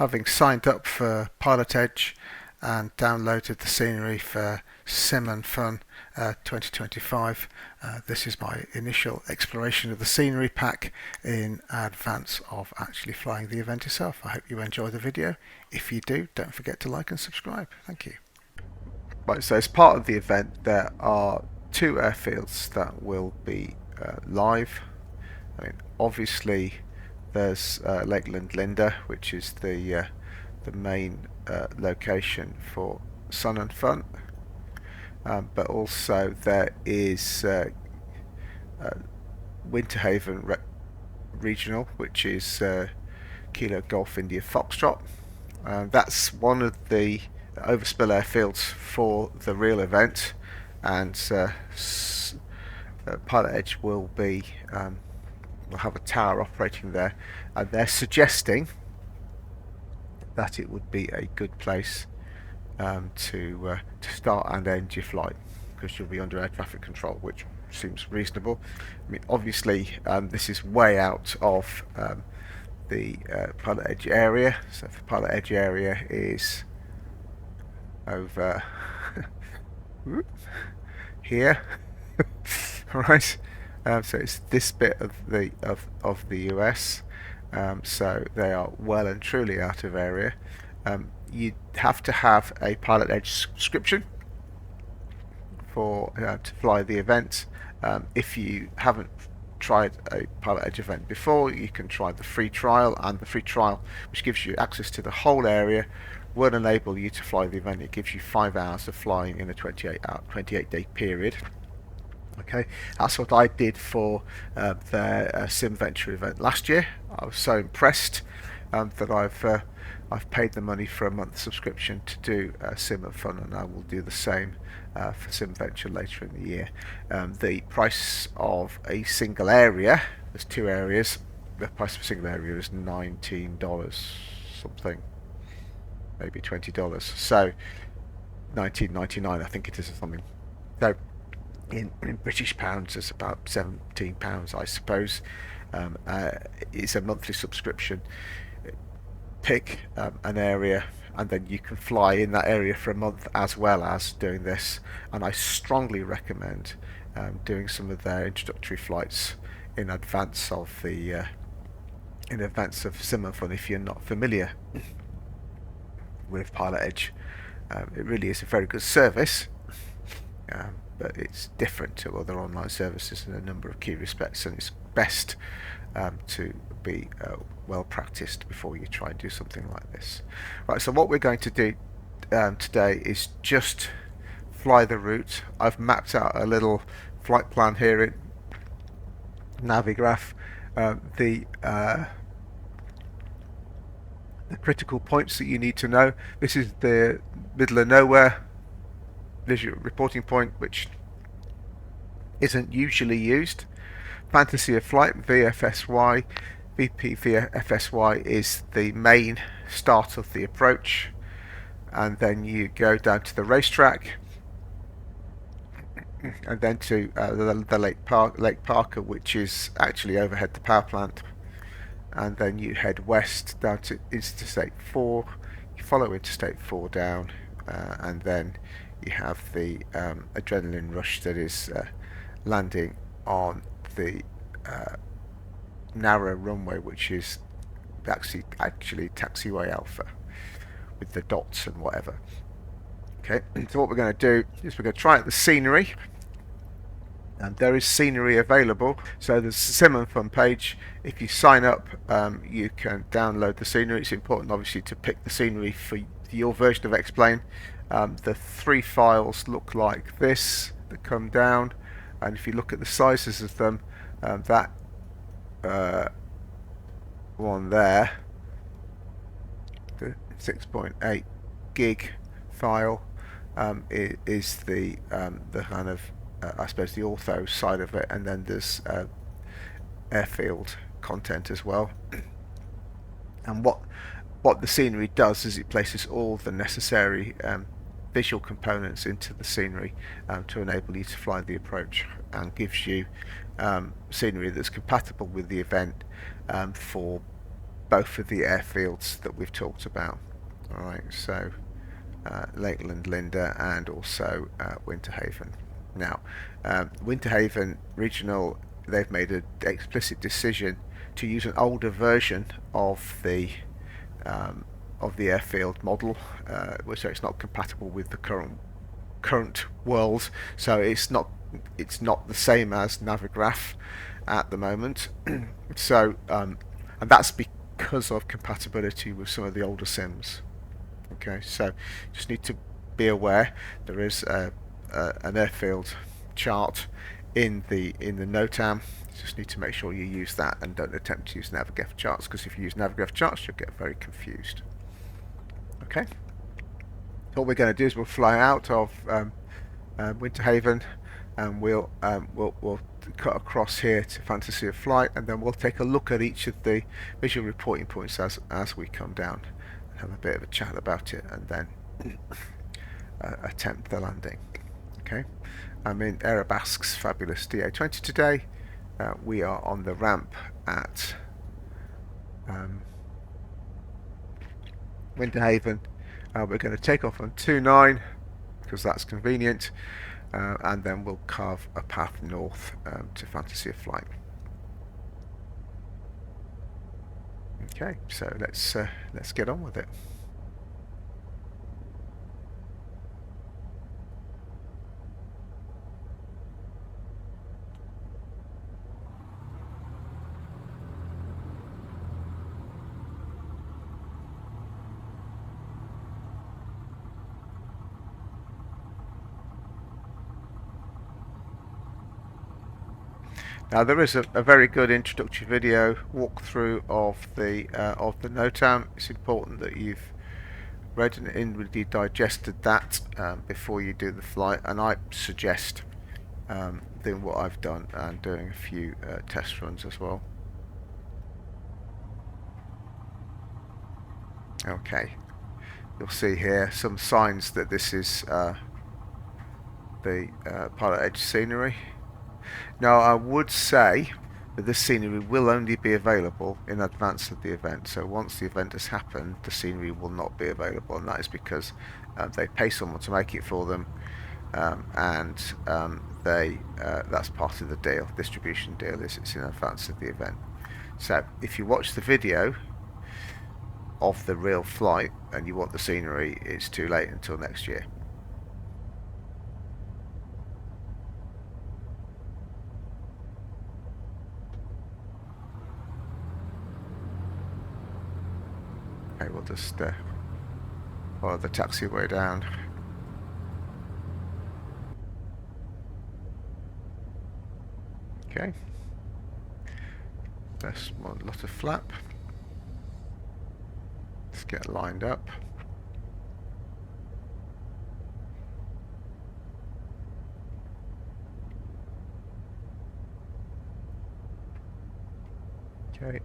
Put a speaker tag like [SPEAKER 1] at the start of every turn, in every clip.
[SPEAKER 1] having signed up for PilotEdge and downloaded the scenery for Sim and Fun 2025. This is my initial exploration of the scenery pack in advance of actually flying the event itself. I hope you enjoy the video. If you do, don't forget to like and subscribe. Thank you. Right, so as part of the event there are two airfields that will be live. Obviously there's Lakeland Linda, which is the main location for Sun and Fun, but also there is Winter Haven Regional, which is Kilo Golf India Foxtrot. That's one of the overspill airfields for the real event, and PilotEdge will have a tower operating there, and they're suggesting that it would be a good place to start and end your flight, because you'll be under air traffic control, which seems reasonable. I mean, obviously this is way out of the PilotEdge area, so the PilotEdge area is over here. Right, so it's this bit of the US, so they are well and truly out of area. You have to have a PilotEdge subscription for to fly the event. If you haven't tried a PilotEdge event before, you can try the free trial, and the free trial, which gives you access to the whole area, will enable you to fly the event. It gives you 5 hours of flying in a 28-day period. Okay, that's what I did for their Sim Venture event last year. I was so impressed that I've paid the money for a month subscription to do Sim and Fun, and I will do the same for Sim Venture later in the year. The price of a single area, there's 2 areas, the price of a single area is $19 something, maybe $20, so $19.99 I think it is, or something. So in British pounds it's about £17, I suppose. It's a monthly subscription. Pick an area, and then you can fly in that area for a month as well as doing this, and I strongly recommend doing some of their introductory flights in advance of the Sim and Fun if you're not familiar with PilotEdge. It really is a very good service, but it's different to other online services in a number of key respects, and it's best to be well practiced before you try and do something like this. Right, so what we're going to do today is just fly the route. I've mapped out a little flight plan here in Navigraph. The critical points that you need to know. This is the middle of nowhere visual reporting point, which isn't usually used. Fantasy of Flight, VFSY. VP VFSY is the main start of the approach, and then you go down to the racetrack, and then to the Lake Parker, which is actually overhead the power plant, and then you head west down to Interstate 4. You follow Interstate 4 down, and then you have the adrenaline rush that is landing on the narrow runway, which is actually taxiway alpha with the dots and whatever. Okay, so what we're going to do is we're going to try out the scenery, and there is scenery available. So there's a Sim and Fun page. If you sign up, you can download the scenery. It's important obviously to pick the scenery for your version of X-Plane. The 3 files look like this that come down, and if you look at the sizes of them, that one there, the 6.8 gig file, is the kind of I suppose the ortho side of it, and then there's airfield content as well. And what the scenery does is it places all the necessary visual components into the scenery to enable you to fly the approach, and gives you scenery that's compatible with the event for both of the airfields that we've talked about. All right, so Lakeland, Linda, and also Winter Haven. Now, Winter Haven Regional, they've made an explicit decision to use an older version of the airfield model, so it's not compatible with the current world. So it's not the same as Navigraph at the moment. So and that's because of compatibility with some of the older sims. Okay, so just need to be aware there is an airfield chart in the NOTAM. Just need to make sure you use that and don't attempt to use Navigraph charts, because if you use Navigraph charts you'll get very confused. Okay, what we're going to do is we'll fly out of Winter Haven, and we'll cut across here to Fantasy of Flight, and then we'll take a look at each of the visual reporting points as we come down, and have a bit of a chat about it, and then attempt the landing. Okay, I'm in Aerobask's fabulous DA20 today. We are on the ramp at Winter Haven. We're going to take off on 29 because that's convenient, and then we'll carve a path north to Fantasy of Flight. Okay, so let's get on with it. Now there is a very good introductory video walkthrough of the NOTAM. It's important that you've read and inwardly digested that before you do the flight, and I suggest doing what I've done and doing a few test runs as well. Okay, you'll see here some signs that this is the PilotEdge scenery. Now I would say that this scenery will only be available in advance of the event, so once the event has happened the scenery will not be available, and that is because they pay someone to make it for them, and that's part of the deal, distribution deal, is it's in advance of the event. So if you watch the video of the real flight and you want the scenery, it's too late until next year. Okay, we'll just follow the taxiway down. Okay, that's one lot of flap. Let's get lined up. Okay.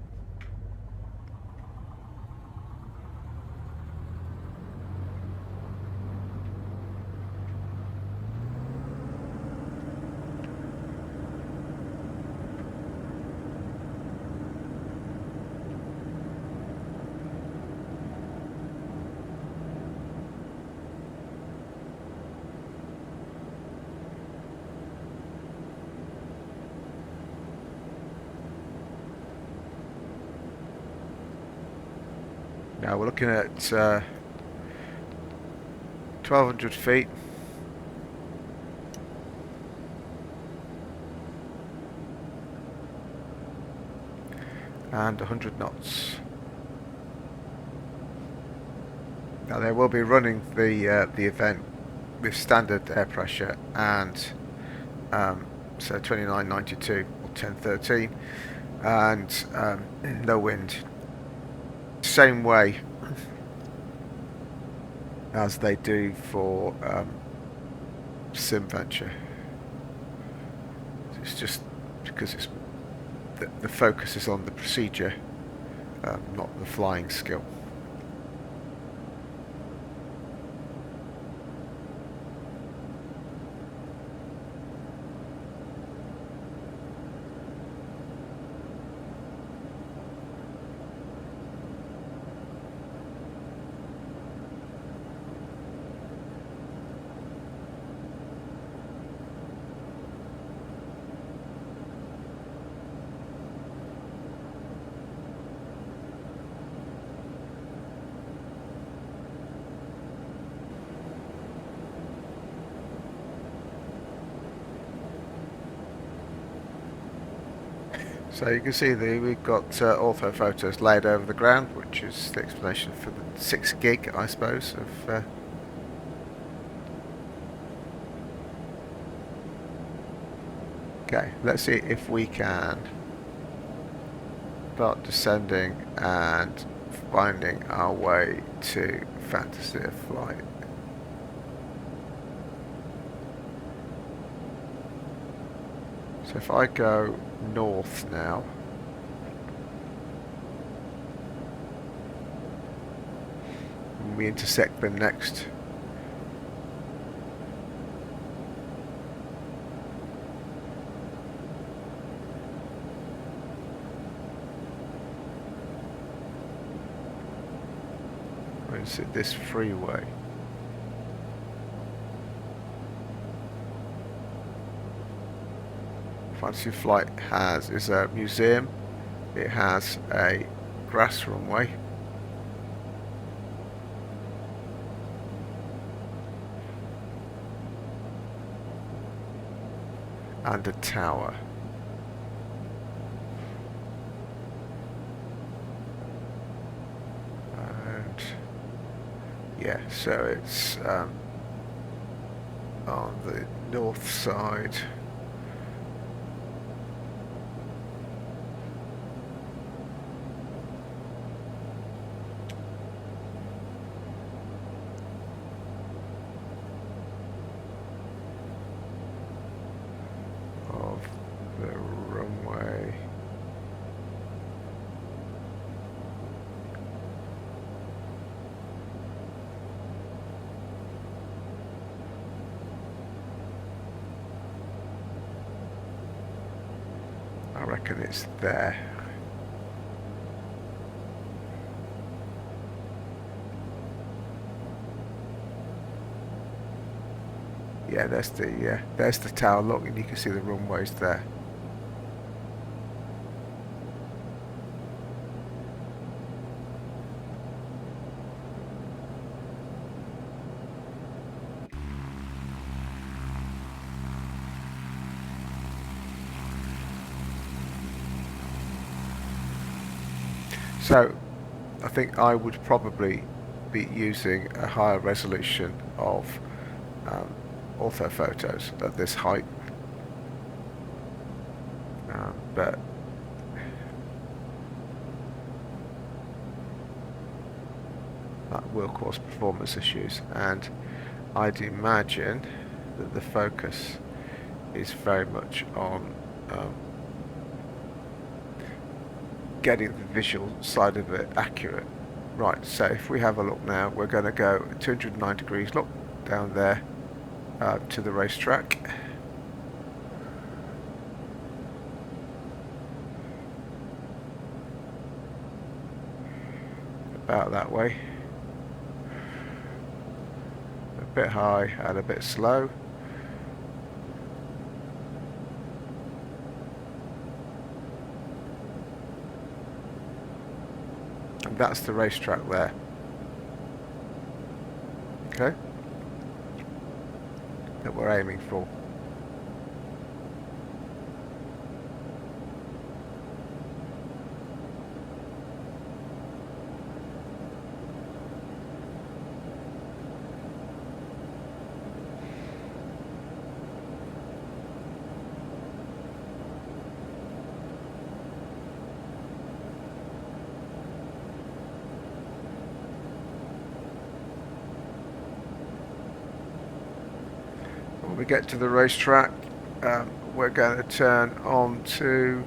[SPEAKER 1] Now we're looking at 1,200 feet. And 100 knots. Now they will be running the event with standard air pressure and so 2992 or 1013 and no wind. Same way as they do for SimVenture. It's just because it's the focus is on the procedure, not the flying skill. So you can see we've got ortho photos laid over the ground, which is the explanation for the 6 gig, I suppose, of okay, let's see if we can start descending and finding our way to Fantasy of Flight. So if I go north now, and we intersect the next this freeway. Fantasy Flight is a museum. It has a grass runway. And a tower. And yeah, so it's on the north side. Of the runway. I reckon it's there. Yeah, there's the tower. Look, and you can see the runways there. So I think I would probably be using a higher resolution of ortho photos at this height, but that will cause performance issues, and I'd imagine that the focus is very much on getting the visual side of it accurate. Right, so if we have a look now, we're going to go 209 degrees, look down there to the racetrack. About that way. A bit high and a bit slow. And that's the racetrack there. Okay? That we're aiming for. When we get to the racetrack, we're going to turn on to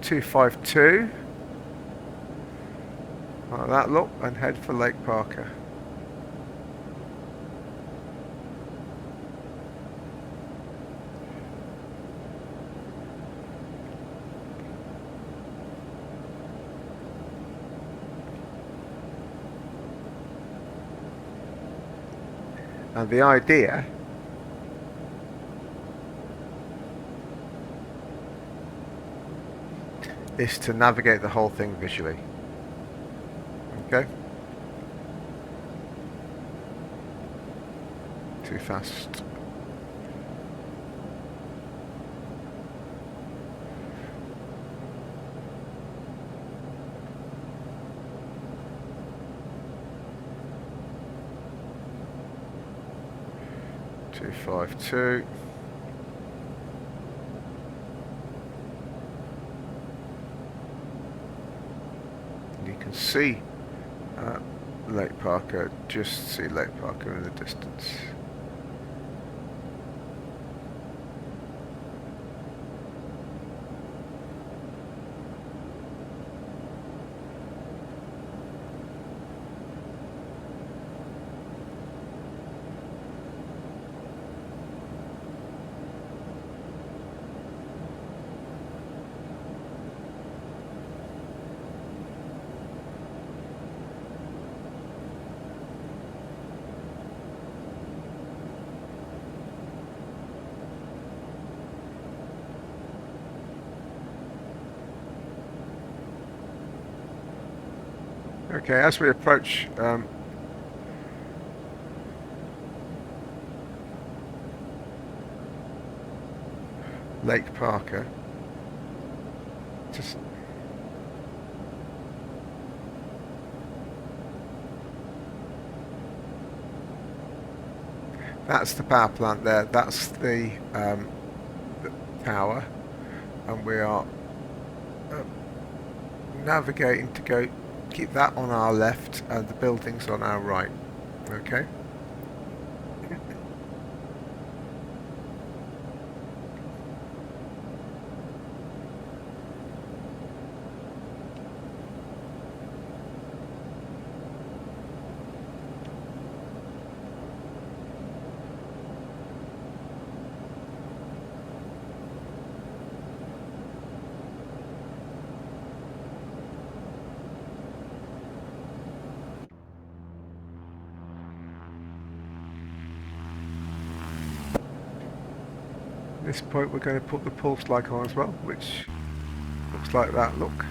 [SPEAKER 1] 252 like that, look, and head for Lake Parker. And the idea is to navigate the whole thing visually. Okay? Too fast. 252. And you can see Lake Parker, just see Lake Parker in the distance. Okay, as we approach Lake Parker, just that's the power plant there. That's the tower, and we are navigating to go keep that on our left and the buildings on our right. Okay. At this point we're going to put the pulse light on as well, which looks like that look.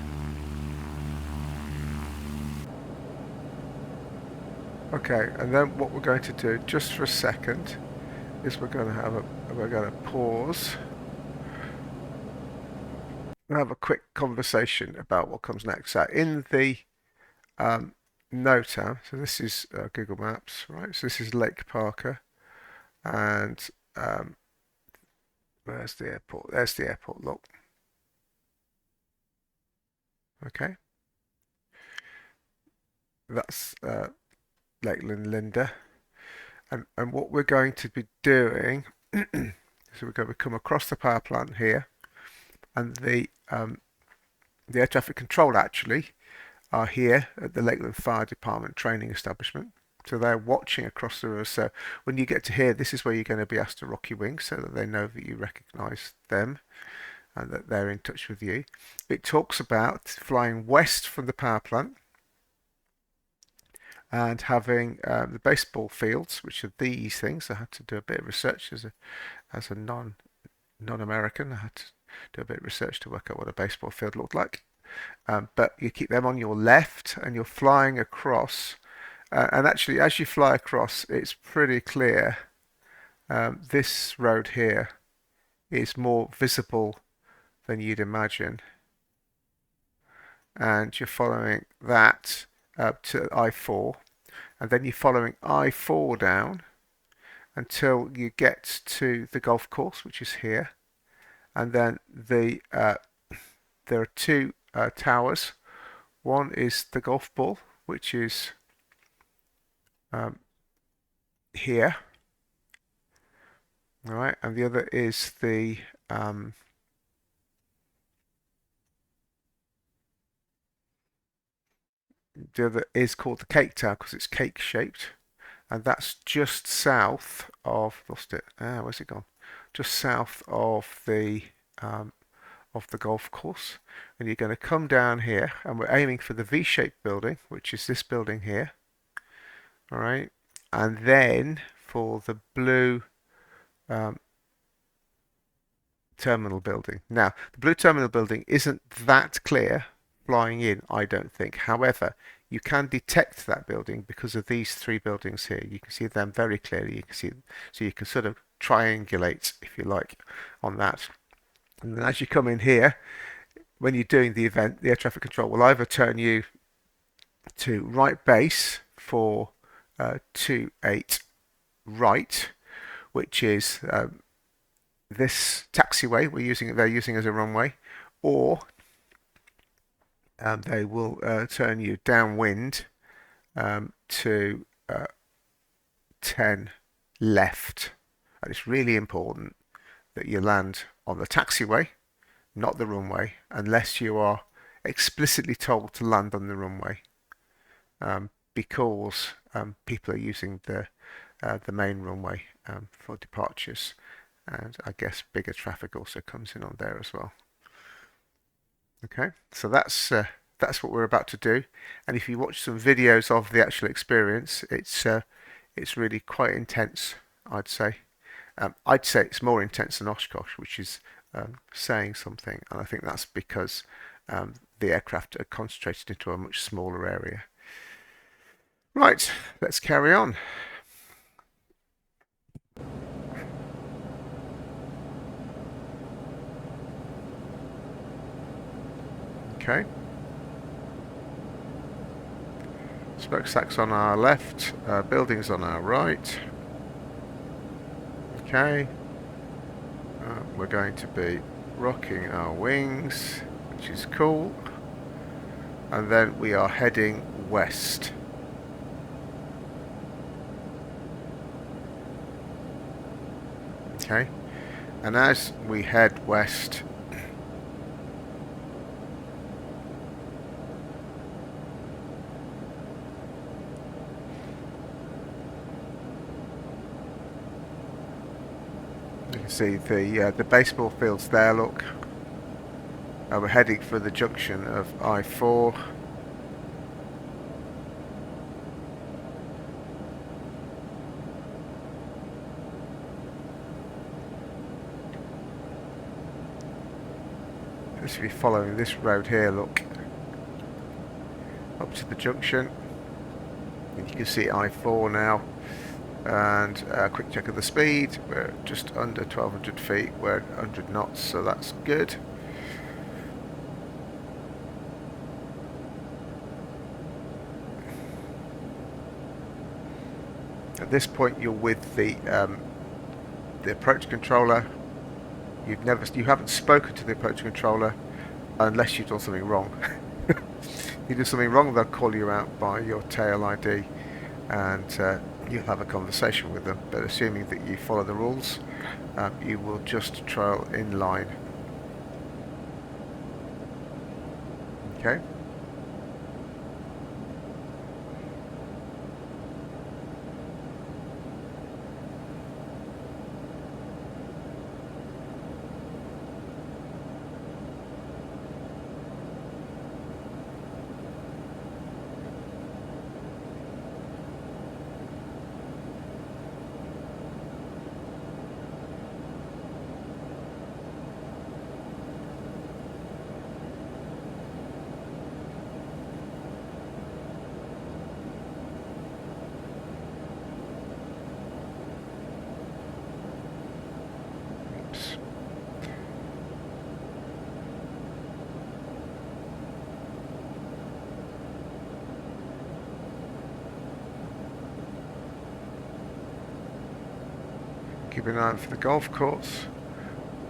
[SPEAKER 1] Okay, and then what we're going to do just for a second is we're going to pause and have a quick conversation about what comes next. So in the note app, so this is Google Maps, right? So this is Lake Parker, and there's the airport. There's the airport. Look. Okay. That's Lakeland Linda. And what we're going to be doing, so we're going to come across the power plant here, and the air traffic control actually are here at the Lakeland Fire Department training establishment. So they're watching across the river. So when you get to here, this is where you're going to be asked to rock your wings so that they know that you recognise them and that they're in touch with you. It talks about flying west from the power plant and having the baseball fields, which are these things. I had to do a bit of research as a non-American. I had to do a bit of research to work out what a baseball field looked like. But you keep them on your left, and you're flying across. And actually, as you fly across, it's pretty clear. This road here is more visible than you'd imagine, and you're following that up to I-4, and then you're following I-4 down until you get to the golf course, which is here, and then there are two towers. One is the golf ball, which is here, all right, and the other is the other is called the cake tower because it's cake shaped, and that's just south of, lost it. Where's it gone? Just south of the golf course, and you're going to come down here, and we're aiming for the V-shaped building, which is this building here. All right, and then for the blue terminal building. Now, the blue terminal building isn't that clear flying in, I don't think. However, you can detect that building because of these three buildings here. You can see them very clearly. You can see, so you can sort of triangulate, if you like, on that. And then as you come in here, when you're doing the event, the air traffic control will either turn you to right base for 28 right, which is this taxiway they're using as a runway, or they will turn you downwind to 10 left. And it's really important that you land on the taxiway, not the runway, unless you are explicitly told to land on the runway, because people are using the main runway for departures, and I guess bigger traffic also comes in on there as well. Okay, so that's what we're about to do, and if you watch some videos of the actual experience, it's really quite intense, I'd say. I'd say it's more intense than Oshkosh, which is saying something, and I think that's because the aircraft are concentrated into a much smaller area. Right, let's carry on. Okay. Smokestacks on our left, buildings on our right. Okay. We're going to be rocking our wings, which is cool. And then we are heading west. Okay. And as we head west, you can see the baseball fields there, look. We're heading for the junction of I-4. Just be following this road here, look. Up to the junction. And you can see I-4 now. And a quick check of the speed. We're just under 1200 feet. We're at 100 knots, so that's good. At this point, you're with the approach controller. You haven't spoken to the approach controller unless you've done something wrong. If you do something wrong, they'll call you out by your tail ID, and you'll have a conversation with them. But assuming that you follow the rules, you will just trail in line. Okay. Keep an eye out for the golf course,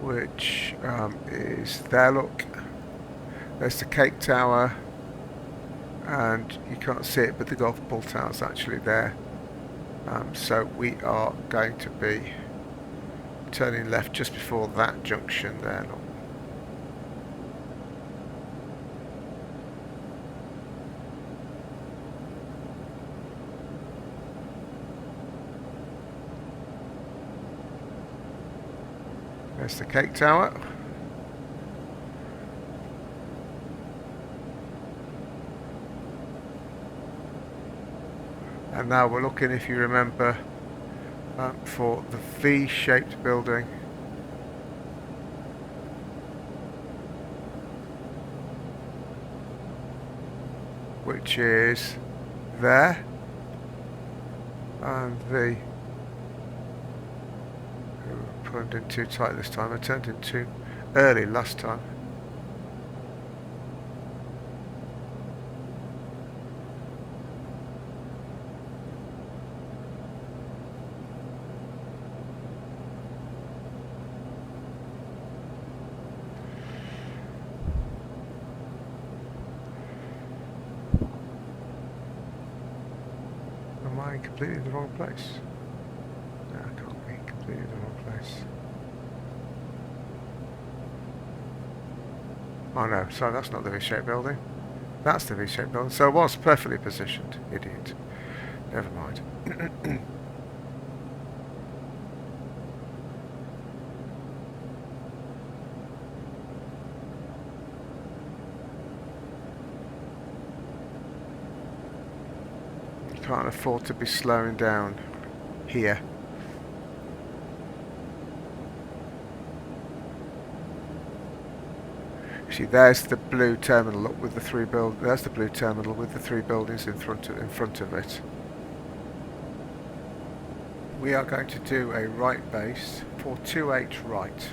[SPEAKER 1] which is there, look. There's the cake tower, and you can't see it, but the golf ball tower is actually there. So we are going to be turning left just before that junction there, look. There's the cake tower. And now we're looking, if you remember, for the V-shaped building. Which is there. And the... I turned in too tight this time. I turned in too early last time. I in completely the wrong place? No, I can't be completely the wrong place. Oh no, sorry, that's not the V-shaped building. That's the V-shaped building. So it was perfectly positioned, idiot. Never mind. You can't afford to be slowing down here. See, there's the blue terminal up with the three There's the blue terminal with the three buildings in front of it. We are going to do a right base for 28 right.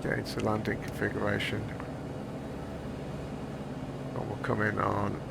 [SPEAKER 1] Get into the landing configuration. And we'll come in on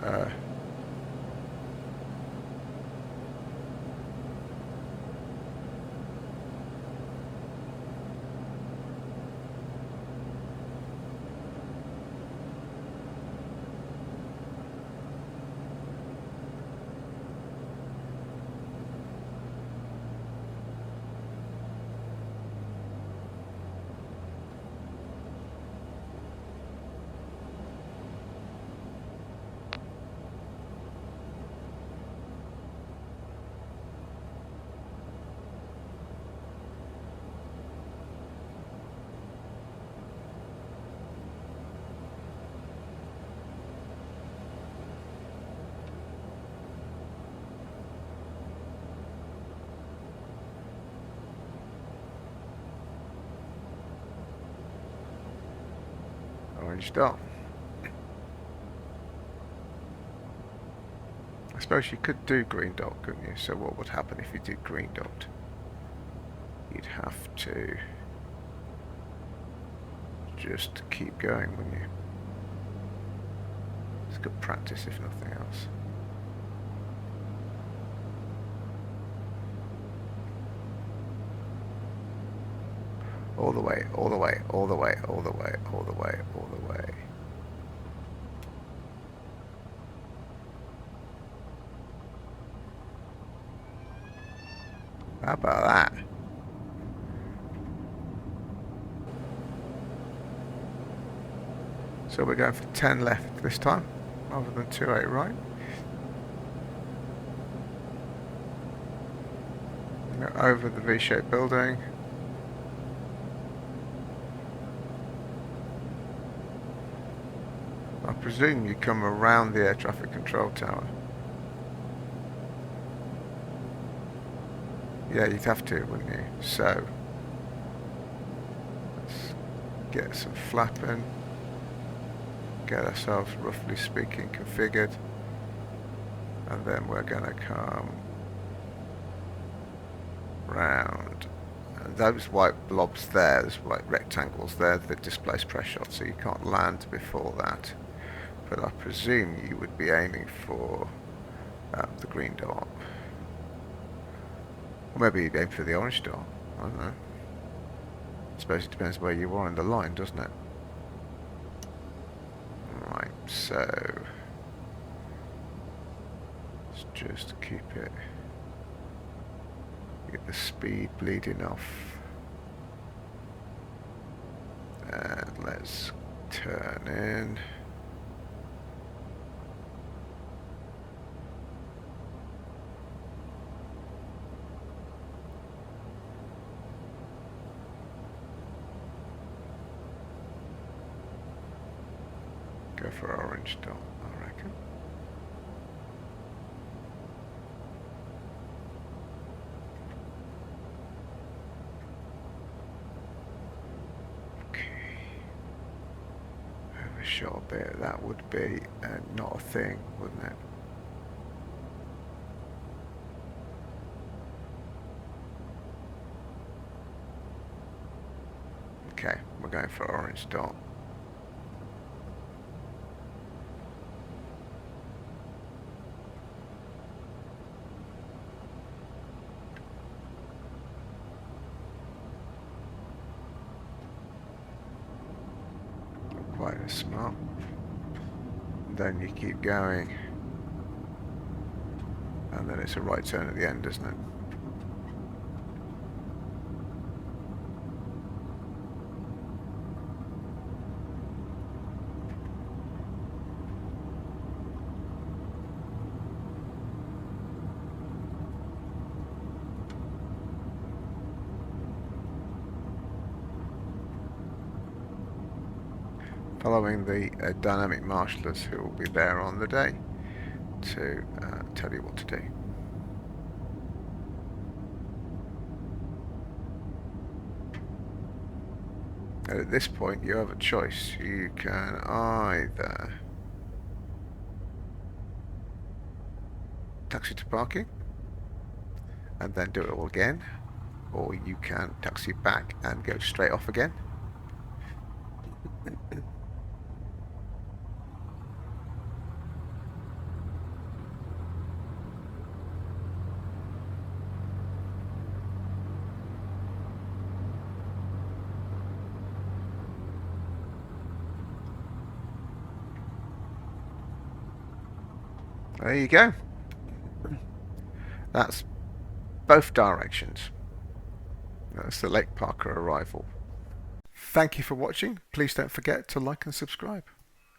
[SPEAKER 1] orange dot. I suppose you could do green dot, couldn't you? So what would happen if you did green dot? You'd have to just keep going, wouldn't you? It's good practice if nothing else. All the way, all the way, all the way, all the way, all the way, all the way. How about that? So we're going for 10 left this time, rather than 28 right. Go over the V-shaped building. I presume you come around the air traffic control tower. Yeah, you'd have to, wouldn't you? So, let's get some flapping. Get ourselves, roughly speaking, configured. And then we're going to come round. And those white blobs there, those white rectangles there, that displace pressure, so you can't land before that. But I presume you would be aiming for the green dot. Or maybe you'd aim for the orange dot. I don't know. I suppose it depends where you are in the line, doesn't it? Right, so let's just keep it. Get the speed bleeding off. And let's turn in. Go for orange dot, I reckon. Okay. Overshot a bit, that would be not a thing, wouldn't it? Okay, we're going for orange dot. quite as smart. Then you keep going, and then it's a right turn at the end, isn't it? Following the dynamic marshallers who will be there on the day to tell you what to do. And at this point you have a choice. You can either taxi to parking and then do it all again, or you can taxi back and go straight off again. There you go. That's both directions. That's the Lake Parker arrival. Thank you for watching. Please don't forget to like and subscribe.